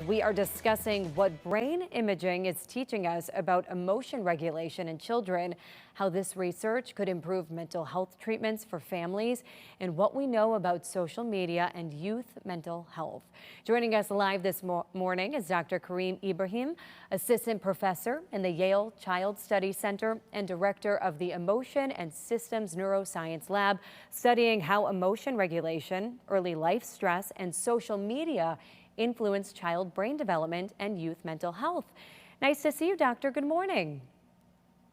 We are discussing what brain imaging is teaching us about emotion regulation in children, how this research could improve mental health treatments for families, and what we know about social media and youth mental health. Joining us live this morning is Dr. Kareem Ibrahim, assistant professor in the Yale Child Studies Center and director of the Emotion and Systems Neuroscience Lab, studying how emotion regulation, early life stress, and social media influence child brain development and youth mental health. Nice to see you, doctor. Good morning.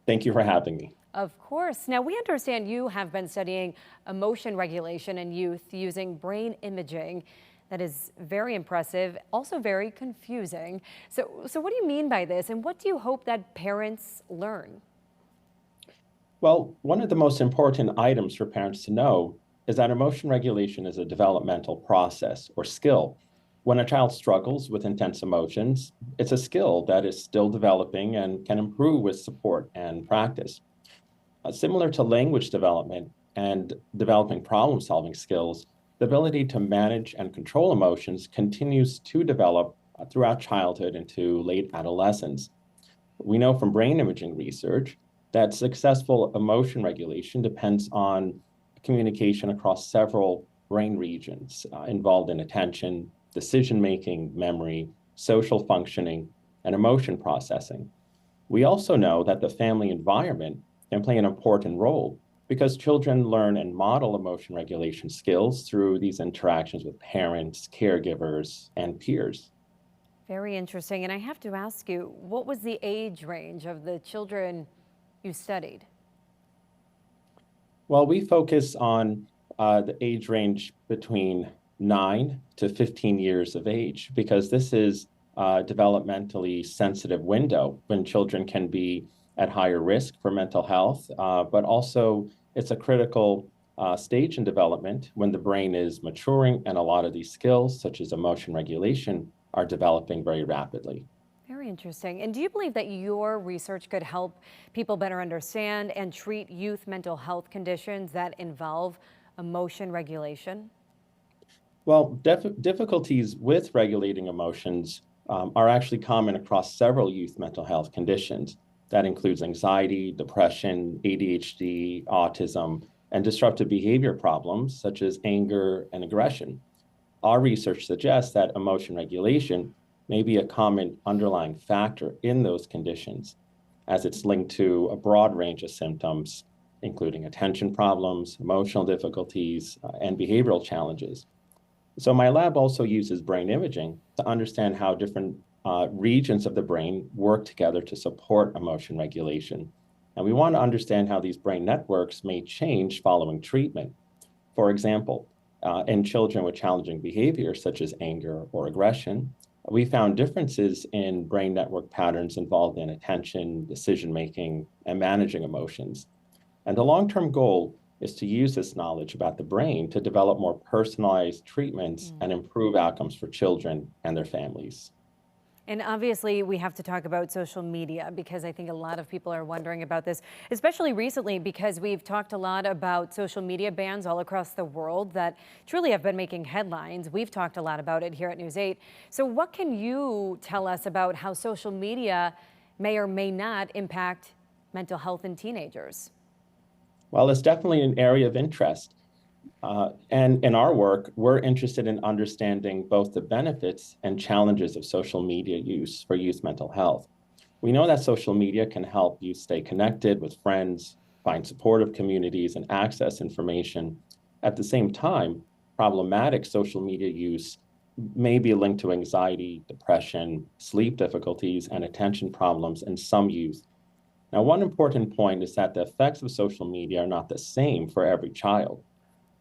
Thank you for having me. Of course. Now, we understand you have been studying emotion regulation in youth using brain imaging. That is very impressive, also very confusing. So what do you mean by this, and what do you hope that parents learn? Well, one of the most important items for parents to know is that emotion regulation is a developmental process or skill. When a child struggles with intense emotions, it's a skill that is still developing and can improve with support and practice. Similar to language development and developing problem-solving skills, the ability to manage and control emotions continues to develop throughout childhood into late adolescence. We know from brain imaging research that successful emotion regulation depends on communication across several brain regions involved in attention, decision-making, memory, social functioning, and emotion processing. We also know that the family environment can play an important role because children learn and model emotion regulation skills through these interactions with parents, caregivers, and peers. Very interesting. And I have to ask you, what was the age range of the children you studied? Well, we focus on the age range between 9 to 15 years of age because this is a developmentally sensitive window when children can be at higher risk for mental health, but also it's a critical stage in development when the brain is maturing and a lot of these skills, such as emotion regulation, are developing very rapidly. Very interesting. And do you believe that your research could help people better understand and treat youth mental health conditions that involve emotion regulation? Well, difficulties with regulating emotions are actually common across several youth mental health conditions. That includes anxiety, depression, ADHD, autism, and disruptive behavior problems such as anger and aggression. Our research suggests that emotion regulation may be a common underlying factor in those conditions, as it's linked to a broad range of symptoms, including attention problems, emotional difficulties, and behavioral challenges. So my lab also uses brain imaging to understand how different regions of the brain work together to support emotion regulation. And we want to understand how these brain networks may change following treatment. For example, in children with challenging behavior, such as anger or aggression, we found differences in brain network patterns involved in attention, decision-making, and managing emotions. And the long-term goal is to use this knowledge about the brain to develop more personalized treatments and improve outcomes for children and their families. And obviously, we have to talk about social media because I think a lot of people are wondering about this, especially recently because we've talked a lot about social media bans all across the world that truly have been making headlines. We've talked a lot about it here at News 8. So what can you tell us about how social media may or may not impact mental health in teenagers? Well, it's definitely an area of interest. And in our work, we're interested in understanding both the benefits and challenges of social media use for youth mental health. We know that social media can help youth stay connected with friends, find supportive communities, and access information. At the same time, problematic social media use may be linked to anxiety, depression, sleep difficulties, and attention problems in some youth. Now, one important point is that the effects of social media are not the same for every child.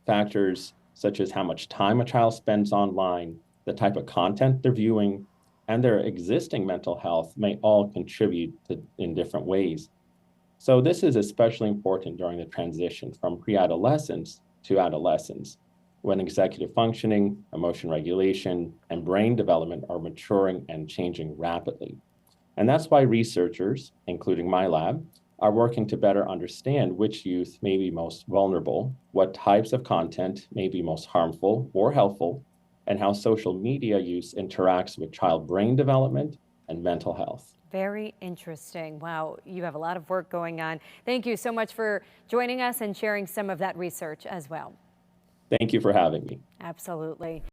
Factors such as how much time a child spends online, the type of content they're viewing, and their existing mental health may all contribute in different ways. So this is especially important during the transition from pre-adolescence to adolescence, when executive functioning, emotion regulation, and brain development are maturing and changing rapidly. And that's why researchers, including my lab, are working to better understand which youth may be most vulnerable, what types of content may be most harmful or helpful, and how social media use interacts with child brain development and mental health. Very interesting. Wow, you have a lot of work going on. Thank you so much for joining us and sharing some of that research as well. Thank you for having me. Absolutely.